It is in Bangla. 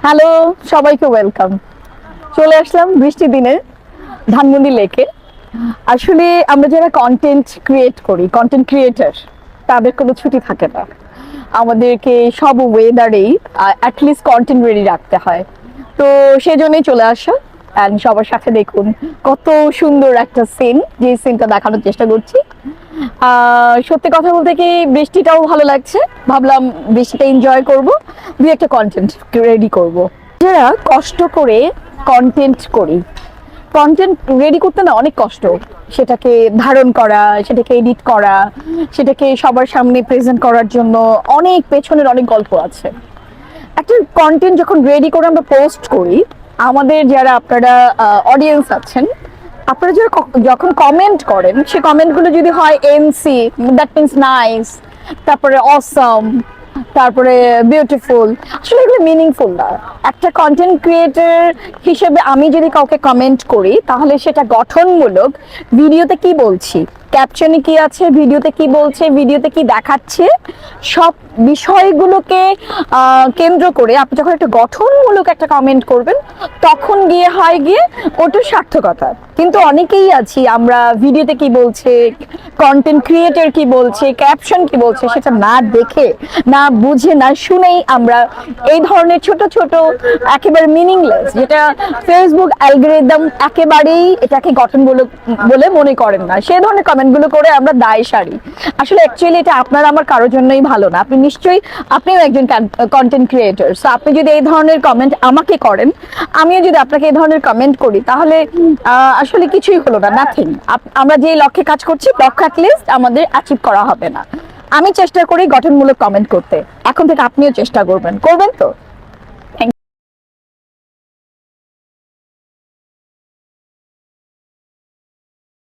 হ্যালো, সবাইকে ওয়েলকাম। চলে আসলাম বৃষ্টির দিনে ধানমন্ডি লেকে। আসলে আমরা যারা কন্টেন্ট ক্রিয়েট করি, কন্টেন্ট ক্রিয়েটার, তাদের কোনো ছুটি থাকে না। আমাদেরকে সব ওয়েদারেই অ্যাটলিস্ট কন্টেন্ট রেডি রাখতে হয়। তো সেজন্যই চলে আসা। অ্যান্ড সবার সাথে দেখুন কত সুন্দর একটা সিন, যে সিনটা দেখানোর চেষ্টা করছি। সত্যি কথা বলতে কি, বৃষ্টিটাও ভালো লাগছে, ভাবলাম বৃষ্টিটা এনজয় করব, দুই একটা কন্টেন্ট রেডি করব। যারা কষ্ট করে কন্টেন্ট করি, কন্টেন্ট রেডি করতে না অনেক কষ্ট। সেটাকে ধারণ করা, সেটাকে এডিট করা, সেটাকে সবার সামনে প্রেজেন্ট করার জন্য অনেক পেছনের অনেক গল্প আছে। একটা কন্টেন্ট যখন রেডি করে আমরা পোস্ট করি, আমাদের যারা আপনারা অডিয়েন্স আছেন, আপনারা যারা যখন কমেন্ট করেন, সে কমেন্টগুলো যদি হয় এনসি, দ্যাট মিনস নাইস, তারপরে অসম, তারপরে বিউটিফুল, আসলে এগুলো মিনিংফুল না। একটা কন্টেন্ট ক্রিয়েটর হিসেবে আমি যদি কাউকে কমেন্ট করি, তাহলে সেটা গঠনমূলক। ভিডিওতে কি বলছি, ক্যাপশনে কি আছে, ভিডিওতে কি বলছে, ভিডিওতে কি দেখাচ্ছে, সব বিষয়গুলোকে কেন্দ্র করে আপনি যখন একটা গঠনমূলক একটা কমেন্ট করবেন, তখন গিয়ে হয় গিয়ে ওটার সার্থকতা। কিন্তু অনেকেই আছি আমরা ভিডিওতে কি বলছে, কন্টেন্ট ক্রিয়েটর কি বলছে, ক্যাপশন কি বলছে, সেটা না দেখে, না বুঝে, না শুনেই আমরা এই ধরনের ছোট ছোট একেবারে মিনিংলেস, যেটা ফেসবুক অ্যালগরিদম একেবারেই এটাকে গঠনমূলক বলে মনে করেন না, সেই ধরনের কমেন্টগুলো করে আমরা দায় সারি। আসলে অ্যাকচুয়ালি এটা আপনার আমার কারোর জন্যই ভালো না। আপনি নিশ্চয়ই, আপনিও একজন কন্টেন্ট ক্রিয়েটর, সো আপনি যদি এই ধরনের কমেন্ট আমাকে করেন, আমিও যদি আপনাকে এই ধরনের কমেন্ট করি, তাহলে আসলে কিছুই হলো না, নাথিং। আমরা যে লক্ষ্যে কাজ করছি, লক্ষ্য অ্যাটলিস্ট আমাদের অ্যাচিভ করা হবে না। আমি চেষ্টা করি গঠনমূলক কমেন্ট করতে, এখন থেকে আপনিও চেষ্টা করবেন, করবেন তো?